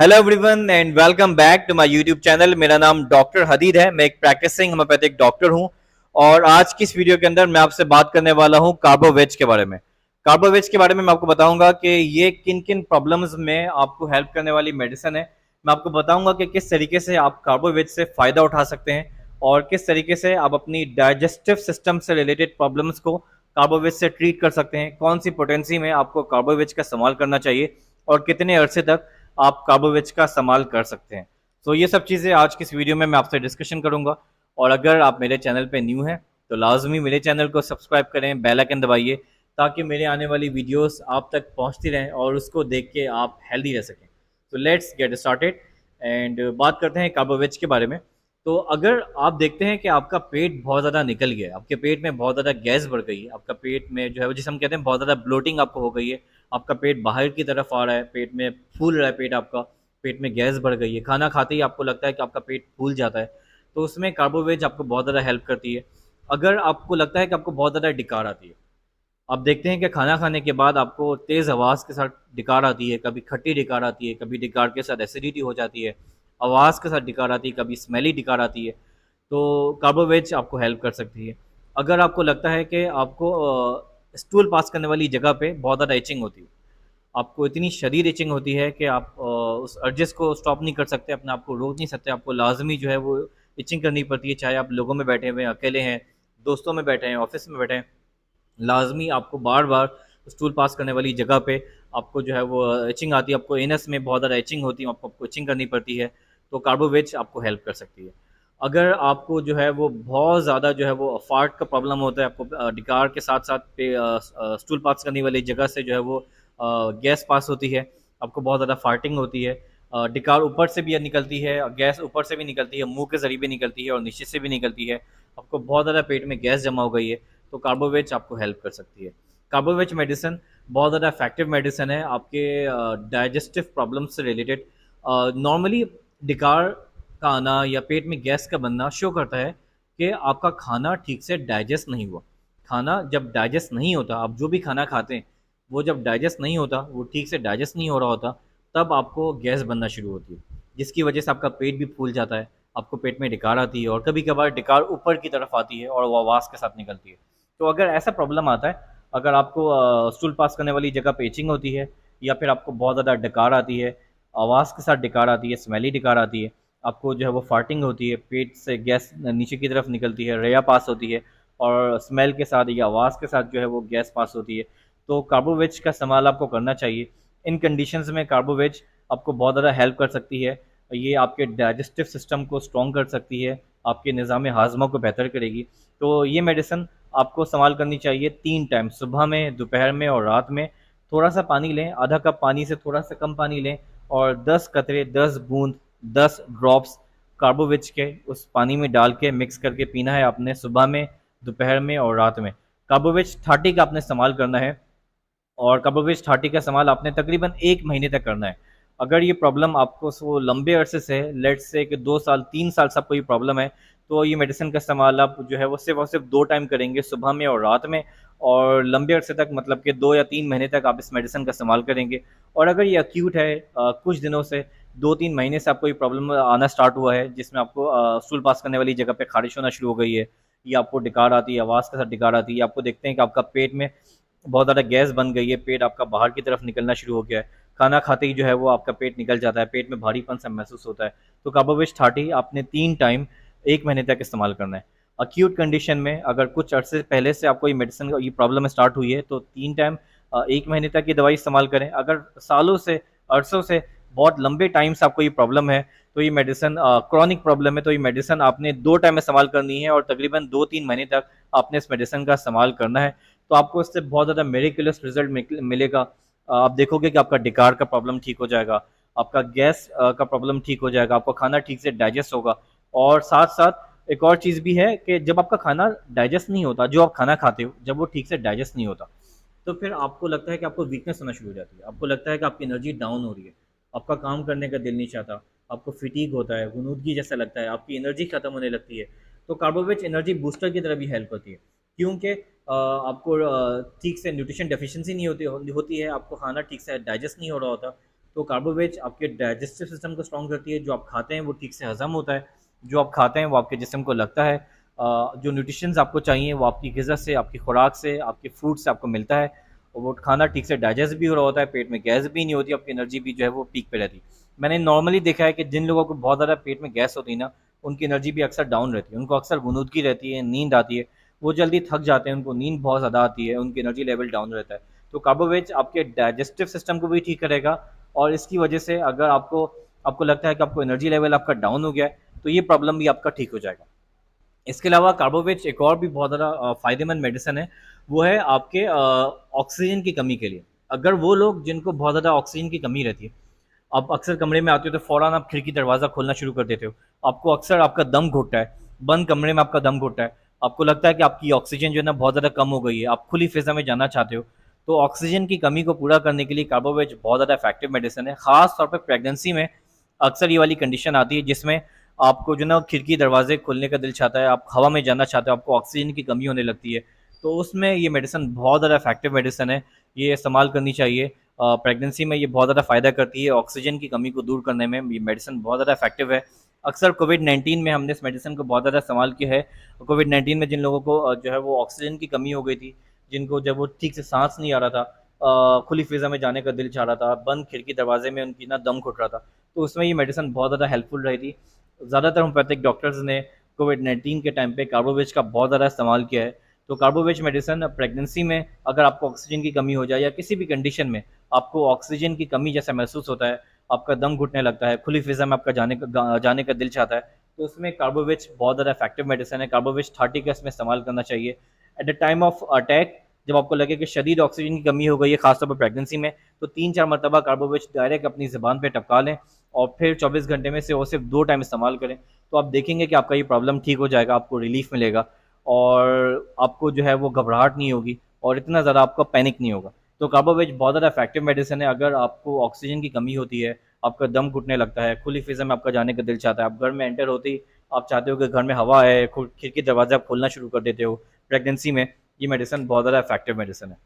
Hello everyone and welcome back to my YouTube channel. मेरा नाम doctor हदीद है। मैं एक प्रैक्टिसिंग होम्योपैथिक डॉक्टर हूं और आज की इस वीडियो के अंदर मैं आपसे बात करने वाला हूं कार्बोवेज के बारे में। कार्बोवेज के बारे में मैं आपको बताऊंगा कि ये किन किन प्रॉब्लम्स में आपको हेल्प करने वाली मेडिसिन है। मैं आपको बताऊंगा कि किस तरीके से आप कार्बोवेज से फ़ायदा उठा सकते हैं और किस तरीके से आप अपनी डाइजेस्टिव सिस्टम से रिलेटेड प्रॉब्लम्स को कार्बोवेज से ट्रीट कर सकते हैं। कौन सी पोटेंसी में आपको कार्बोवेज का इस्तेमाल करना चाहिए और कितने अरसे तक आप कार्बोवेज का इस्तेमाल कर सकते हैं। तो ये सब चीज़ें आज की इस वीडियो में मैं आपसे डिस्कशन करूंगा। और अगर आप मेरे चैनल पे न्यू हैं तो लाजमी मेरे चैनल को सब्सक्राइब करें, बेल आइकन दबाइए ताकि मेरे आने वाली वीडियोस आप तक पहुंचती रहें और उसको देख के आप हेल्दी रह सकें। तो लेट्स गेट स्टार्टेड एंड बात करते हैं कार्बोवेज के बारे में। तो अगर आप देखते हैं कि आपका पेट बहुत ज़्यादा निकल गया है, आपके पेट में बहुत ज़्यादा गैस बढ़ गई है, आपका पेट में जो है जिसे हम कहते हैं बहुत ज़्यादा ब्लोटिंग आपको हो गई है, आपका पेट बाहर की तरफ आ रहा है, पेट में फूल रहा है, पेट आपका, पेट में गैस बढ़ गई है, खाना खाते ही आपको लगता है कि आपका पेट फूल जाता है, तो उसमें कार्बोवेज आपको बहुत ज़्यादा हेल्प करती है। अगर आपको लगता है कि आपको बहुत ज़्यादा डिकार आती है, आप देखते हैं कि खाना खाने के बाद आपको तेज़ आवाज़ के साथ डिकार आती है, कभी खट्टी डिकार आती है, कभी डिकार के साथ एसिडिटी हो जाती है, आवाज़ के साथ डिकार आती है, कभी स्मेली डिकार आती है, तो कार्बोवेज आपको हेल्प कर सकती है। अगर आपको लगता है कि आपको स्टूल पास करने वाली जगह पे बहुत ज़्यादा इचिंग होती है, आपको इतनी शदीद इचिंग होती है कि आप उस अर्जिस को स्टॉप नहीं कर सकते, अपने आप को रोक नहीं सकते, आपको लाजमी जो है वो इचिंग करनी पड़ती है, चाहे आप लोगों में बैठे हुए हैं, अकेले हैं, दोस्तों में बैठे हैं, ऑफिस में बैठे हैं, लाजमी आपको बार बार स्टूल पास करने वाली जगह पे आपको जो है वो इचिंग आती है, आपको एनस में बहुत ज़्यादा इचिंग होती है, आपको इचिंग करनी पड़ती है, तो कार्बोवेज आपको हेल्प कर सकती है। अगर आपको जो है वो बहुत ज़्यादा जो है वो फार्ट का प्रॉब्लम होता है, आपको डिकार के साथ साथ पे स्टूल पास करने वाली जगह से जो है वो गैस पास होती है, आपको बहुत ज़्यादा फार्टिंग होती है, डिकार ऊपर से भी निकलती है, गैस ऊपर से भी निकलती है, मुंह के जरिए भी निकलती है और नीचे से भी निकलती है, आपको बहुत ज़्यादा पेट में गैस जमा हो गई है, तो कार्बोवेज आपको हेल्प कर सकती है। कार्बोवेज मेडिसिन बहुत ज़्यादा इफेक्टिव मेडिसिन है आपके डाइजेस्टिव प्रॉब्लम से रिलेटेड। नॉर्मली डिकार का आना या पेट में गैस का बनना शो करता है कि आपका खाना ठीक से डाइजेस्ट नहीं हुआ। खाना जब डाइजेस्ट नहीं होता, आप जो भी खाना खाते हैं वो जब डाइजेस्ट नहीं होता, वो ठीक से डाइजेस्ट नहीं हो रहा होता, तब आपको गैस बनना शुरू होती है, जिसकी वजह से आपका पेट भी फूल जाता है, आपको पेट में डिकार आती है और कभी कभार डिकार ऊपर की तरफ आती है और वो आवाज़ के साथ निकलती है। तो अगर ऐसा प्रॉब्लम आता है, अगर आपको स्टूल पास करने वाली जगह पे इचिंग होती है या फिर आपको बहुत ज़्यादा डकार आती है, आवाज़ के साथ डकार आती है, स्मेली डकार आती है, आपको जो है वो फार्टिंग होती है, पेट से गैस नीचे की तरफ निकलती है, रेया पास होती है और स्मेल के साथ या आवाज़ के साथ जो है वो गैस पास होती है, तो कार्बोवेज का इस्तेमाल आपको करना चाहिए। इन कंडीशंस में कार्बोवेज आपको बहुत ज़्यादा हेल्प कर सकती है। ये आपके डाइजेस्टिव सिस्टम को स्ट्रॉन्ग कर सकती है, आपके निज़ाम हाज़मा को बेहतर करेगी। तो ये मेडिसिन आपको इस्तेमाल करनी चाहिए 3 टाइम, सुबह में, दोपहर में और रात में। थोड़ा-सा पानी लें, आधा कप पानी से थोड़ा-सा कम पानी लें और 10 कतरे, 10 बूँद, 10 ड्रॉप्स कार्बोवेज के उस पानी में डाल के मिक्स करके पीना है आपने, सुबह में, दोपहर में और रात में। कार्बोवेज 30 का आपने इस्तेमाल करना है और कार्बोवेज 30 का इस्तेमाल आपने तकरीबन 1 महीने तक करना है। अगर ये प्रॉब्लम आपको सो लंबे अरसे से है, लेट्स से कि 2 साल, 3 साल से आपको ये प्रॉब्लम है, तो ये मेडिसिन का इस्तेमाल आप जो है वो सिर्फ़ और सिर्फ 2 टाइम करेंगे, सुबह में और रात में, और लंबे अरसे तक मतलब कि 2 या 3 महीने तक आप इस मेडिसिन का इस्तेमाल करेंगे। और अगर ये एक्यूट है, कुछ दिनों से 2-3 महीने से आपको ये प्रॉब्लम आना स्टार्ट हुआ है, जिसमें आपको स्टूल पास करने वाली जगह पे ख़ारिश होना शुरू हो गई है, या आपको डकार आती है, आवाज़ के साथ डकार आती है, आपको देखते हैं कि आपका पेट में बहुत ज़्यादा गैस बन गई है, पेट आपका बाहर की तरफ निकलना शुरू हो गया है, खाना खाते ही जो है वो आपका पेट निकल जाता है, पेट में भारीपन-सा महसूस होता है, तो कार्बोवेज 30 आपने 3 टाइम 1 महीने तक इस्तेमाल करना है। एक्यूट कंडीशन में अगर कुछ अरसे पहले से आपको ये मेडिसिन ये प्रॉब्लम स्टार्ट हुई है, तो 3 टाइम 1 महीने तक ये दवाई इस्तेमाल करें। अगर सालों से, अरसों से, बहुत लंबे टाइम से आपको ये प्रॉब्लम है, तो ये मेडिसिन क्रॉनिक प्रॉब्लम है, तो ये मेडिसिन आपने 2 टाइम इस्तेमाल करनी है और तकरीबन 2-3 महीने तक आपने इस मेडिसिन का इस्तेमाल करना है। तो आपको इससे बहुत ज़्यादा मिरेकुलस रिजल्ट मिलेगा। आप देखोगे कि आपका डिकार का प्रॉब्लम ठीक हो जाएगा, आपका गैस का प्रॉब्लम ठीक हो जाएगा, आपका खाना ठीक से डाइजेस्ट होगा। और साथ-साथ एक और चीज़ भी है कि जब आपका खाना डाइजेस्ट नहीं होता, जो आप खाना खाते हो, जब वो ठीक से डाइजेस्ट नहीं होता, तो फिर आपको लगता है कि आपको वीकनेस होना शुरू हो जाती है। आपको लगता है कि आपकी एनर्जी डाउन हो रही है, आपका काम करने का दिल नहीं चाहता, आपको फटीग होता है, गुनूदगी जैसा लगता है, आपकी एनर्जी खत्म होने लगती है। तो कार्बोवेज एनर्जी बूस्टर की तरह भी हेल्प होती है, क्योंकि आपको ठीक से न्यूट्रिशन डेफिशिएंसी नहीं होती है, आपको खाना ठीक से डाइजेस्ट नहीं हो रहा होता, तो कार्बोवेज आपके डाइजेस्टिव सिस्टम को स्ट्रॉन्ग करती है, जो आप खाते हैं वो ठीक से हजम होता है, जो आप खाते हैं वो आपके जिस्म को लगता है, जो न्यूट्रिशंस आपको चाहिए वो आपकी ग़िज़ा से, आपकी खुराक से, आपके फ्रूट से आपको मिलता है, और वो खाना ठीक से डाइजेस्ट भी हो रहा होता है, पेट में गैस भी नहीं होती, आपकी एनर्जी भी जो है वो पीक पे रहती है। मैंने नॉर्मली देखा है कि जिन लोगों को बहुत ज़्यादा पेट में गैस होती है ना, उनकी एनर्जी भी अक्सर डाउन रहती है, उनको अक्सर गुनूदगी रहती है, नींद आती है, वो जल्दी थक जाते हैं, उनको नींद बहुत ज़्यादा आती है, उनकी एनर्जी लेवल डाउन रहता है। तो कार्बोवेज आपके डाइजेस्टिव सिस्टम को भी ठीक करेगा, और इसकी वजह से अगर आपको आपको लगता है कि आपको एनर्जी लेवल आपका डाउन हो गया है, तो ये प्रॉब्लम भी आपका ठीक हो जाएगा। इसके अलावा कार्बोवेज एक और भी बहुत ज़्यादा फ़ायदेमंद मेडिसिन है, वो है आपके ऑक्सीजन की कमी के लिए। अगर वो लोग जिनको बहुत ज़्यादा ऑक्सीजन की कमी रहती है, आप अक्सर कमरे में आते हो तो फ़ौरन आप खिड़की दरवाज़ा खोलना शुरू कर देते हो, आपको अक्सर आपका दम घुटता है, बंद कमरे में आपका दम घुटता है, आपको लगता है कि आपकी ऑक्सीजन जो है ना बहुत ज़्यादा कम हो गई है, आप खुली फ़िज़ा में जाना चाहते हो, तो ऑक्सीजन की कमी को पूरा करने के लिए कार्बोवेज बहुत ज़्यादा इफेक्टिव मेडिसिन है। ख़ास तौर पे प्रेगनेंसी में अक्सर ये वाली कंडीशन आती है जिसमें आपको जो ना खिड़की दरवाजे खोलने का दिल चाहता है, आप हवा में जाना चाहते हो, आपको ऑक्सीजन की कमी होने लगती है, तो उसमें ये मेडिसिन बहुत ज़्यादा इफेक्टिव मेडिसिन है, ये इस्तेमाल करनी चाहिए। प्रेगनेंसी में ये बहुत ज़्यादा फ़ायदा करती है, ऑक्सीजन की कमी को दूर करने में ये मेडिसिन बहुत ज़्यादा इफेक्टिव है। अक्सर कोविड-19 में हमने इस मेडिसिन को बहुत ज़्यादा इस्तेमाल किया है। कोविड-19 में जिन लोगों को जो है वो ऑक्सीजन की कमी हो गई थी, जिनको जब वो ठीक से साँस नहीं आ रहा था, खुली फ़िज़ा में जाने का दिल चाह रहा था, बंद खिड़की दरवाजे में उनकी ना दम घुट रहा था, तो उसमें ये मेडिसिन बहुत ज़्यादा हेल्पफुल रही थी। ज़्यादातर होम्योपैथिक डॉक्टर्स ने कोविड-19 के टाइम पे कार्बोवेज का बहुत ज़्यादा इस्तेमाल किया है। तो कार्बोवेज मेडिसिन प्रेगनेंसी में अगर आपको ऑक्सीजन की कमी हो जाए या किसी भी कंडीशन में आपको ऑक्सीजन की कमी जैसा महसूस होता है, आपका दम घुटने लगता है, खुली फ़िज़ा में आपका जाने का दिल चाहता है, तो उसमें कार्बोवेज बहुत ज़्यादा इफेक्टिव मेडिसिन है। कार्बोवेज 30 का इसमें इस्तेमाल करना चाहिए। At the time of attack जब आपको लगे कि शदीद ऑक्सीजन की कमी हो गई है, खासतौर पर प्रेगनेंसी में, तो 3-4 मरतबा कार्बोवेज डायरेक्ट अपनी ज़ुबान पे टपका लें और फिर 24 घंटे में से वो सिर्फ 2 टाइम इस्तेमाल करें, तो आप देखेंगे कि आपका ये प्रॉब्लम ठीक हो जाएगा, आपको रिलीफ़ मिलेगा और आपको जो है वो घबराहट नहीं होगी और इतना ज़्यादा आपका पैनिक नहीं होगा। तो कार्बोवेज बहुत ज़्यादा इफेक्टिव मेडिसिन है। अगर आपको ऑक्सीजन की कमी होती है, आपका दम घुटने लगता है, खुली फ़िज़ा में आपका जाने का दिल चाहता है, आप घर में एंटर होते ही आप चाहते हो कि घर में हवा आए, खिड़की दरवाज़ा आप खोलना शुरू कर देते हो, प्रेगनेंसी में ये मेडिसिन बहुत ज़्यादा इफेक्टिव मेडिसिन है।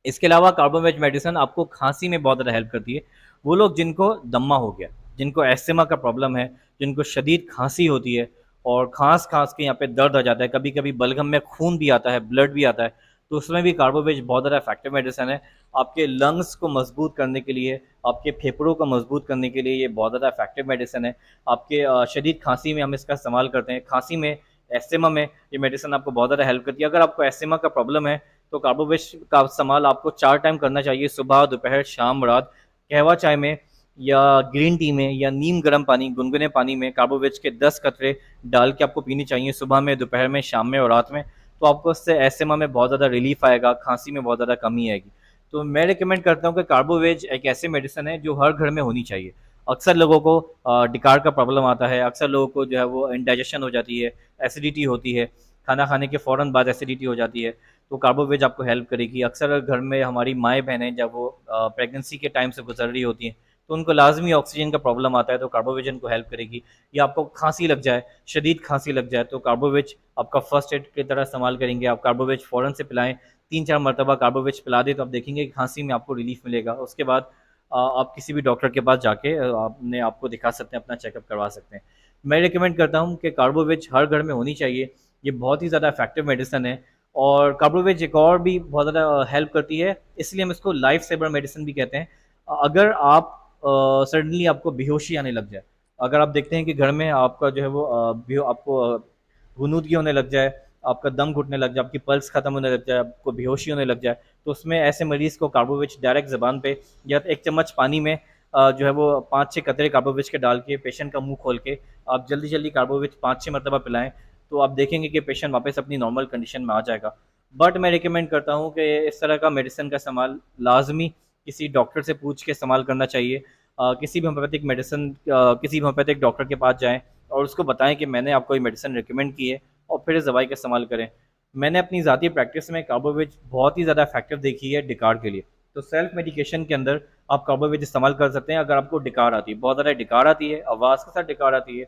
इसके अलावा कार्बोवेज मेडिसिन आपको खांसी में बहुत ज़्यादा हेल्प करती है। वो लोग जिनको दम्मा हो गया, जिनको एस्थमा का प्रॉब्लम है, जिनको शदीद खांसी होती है और खाँस-खाँस के यहाँ पे दर्द आ जाता है, कभी-कभी बलगम में खून भी आता है, ब्लड भी आता है, तो उसमें भी कार्बोवेज बहुत ज़्यादा इफेक्टिव मेडिसिन है। आपके लंग्स को मजबूत करने के लिए, आपके फेफड़ों को मजबूत करने के लिए ये बहुत ज़्यादा इफेक्टिव मेडिसिन है। आपके शदीद खांसी में हम इसका इस्तेमाल करते हैं, खांसी में, एस्थमा में ये मेडिसिन आपको बहुत ज़्यादा हेल्प करती है। अगर आपको एस्थमा का प्रॉब्लम है तो कार्बोवेज का इस्तेमाल आपको 4 टाइम करना चाहिए, सुबह, दोपहर, शाम, रात। कहवा चाय में या ग्रीन टी में या नीम गर्म पानी, गुनगुने पानी में कार्बोवेज के 10 कतरे डाल के आपको पीनी चाहिए सुबह में, दोपहर में, शाम में और रात में। तो आपको उससे एस्थमा में बहुत ज़्यादा रिलीफ़ आएगा, खाँसी में बहुत ज़्यादा कमी आएगी। तो मैं रिकमेंड करता हूँ कि कार्बोवेज एक ऐसी मेडिसिन है जो हर घर में होनी चाहिए। अक्सर लोगों को डिकार का प्रॉब्लम आता है, अक्सर लोगों को जो है वो इंडाइजेशन हो जाती है, एसिडिटी होती है, खाना खाने के फ़ौरन बाद एसिडिटी हो जाती है, तो कार्बोवेज आपको हेल्प करेगी। अक्सर घर में हमारी माएँ-बहनें जब वो प्रेगनेंसी के टाइम से गुज़र रही होती हैं, तो उनको लाज़मी ऑक्सीजन का प्रॉब्लम आता है, तो कार्बोवेज उनको हेल्प करेगी। या आपको खाँसी लग जाए, शदीद खाँसी लग जाए, तो कार्बोवेज आपका फर्स्ट एड की तरह इस्तेमाल करेंगे। आप कार्बोवेज फ़ौरन से पिलाएँ, 3-4 मरतबा कार्बोवेज पिला दें, तो आप देखेंगे कि खाँसी में आपको रिलीफ़ मिलेगा। उसके बाद आप किसी भी डॉक्टर के पास जाके आपको दिखा सकते हैं, अपना चेकअप करवा सकते हैं। मैं रिकमेंड करता हूँ कि कार्बोवेज हर घर में होनी चाहिए। ये बहुत ही ज़्यादा इफेक्टिव मेडिसिन है और कार्बोवेज एक और भी बहुत ज़्यादा हेल्प करती है, इसलिए हम इसको लाइफ सेवर मेडिसिन भी कहते हैं। अगर आप सडनली आपको बेहोशी आने लग जाए, अगर आप देखते हैं कि घर में आपका जो है वो आपको गुनूदगी होने लग जाए, आपका दम घुटने लग जाए, आपकी पल्स खत्म होने लग जाए, आपको बेहोशी होने लग जाए, तो उसमें ऐसे मरीज़ को कार्बोवेज डायरेक्ट ज़बान पे या 1 चम्मच पानी में जो है वो 5-6 कतरे कार्बोवेज के डाल के पेशेंट का मुँह खोल के आप जल्दी-जल्दी कार्बोवेज 5-6 मरतबा पिलाएँ, तो आप देखेंगे कि पेशेंट वापस अपनी नॉर्मल कंडीशन में आ जाएगा। बट मैं रिकमेंड करता हूँ कि इस तरह का मेडिसिन का इस्तेमाल लाज़मी किसी डॉक्टर से पूछ के इस्तेमाल करना चाहिए। किसी भी होम्योपैथिक मेडिसिन किसी भी होम्योपैथिक डॉक्टर के पास जाएँ और उसको बताएँ कि मैंने आपको ये मेडिसिन रिकमेंड की है और फिर इस दवाई का इस्तेमाल करें। मैंने अपनी ज़ाती प्रैक्टिस में कार्बोवेज बहुत ही ज़्यादा इफेक्टिव देखी है डिकार के लिए। तो सेल्फ मेडिकेशन के अंदर आप कार्बोवेज इस्तेमाल कर सकते हैं अगर आपको डिकार आती है, बहुत ज़्यादा डिकार आती है, आवाज़ के साथ डिकार आती है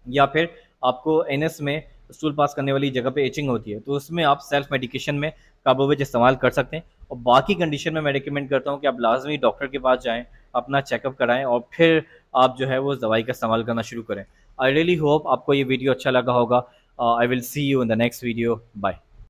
या फिर आपको एनएस में स्टूल पास करने वाली जगह पे इचिंग होती है, तो उसमें आप सेल्फ मेडिकेशन में कार्बोवेज इस्तेमाल कर सकते हैं। और बाकी कंडीशन में मैं रिकमेंड करता हूँ कि आप लाज़मी डॉक्टर के पास जाएँ, अपना चेकअप कराएं और फिर आप जो है वो दवाई का इस्तेमाल करना शुरू करें। आई रियली होप आपको ये वीडियो अच्छा लगा होगा। I will see you in the next video. Bye.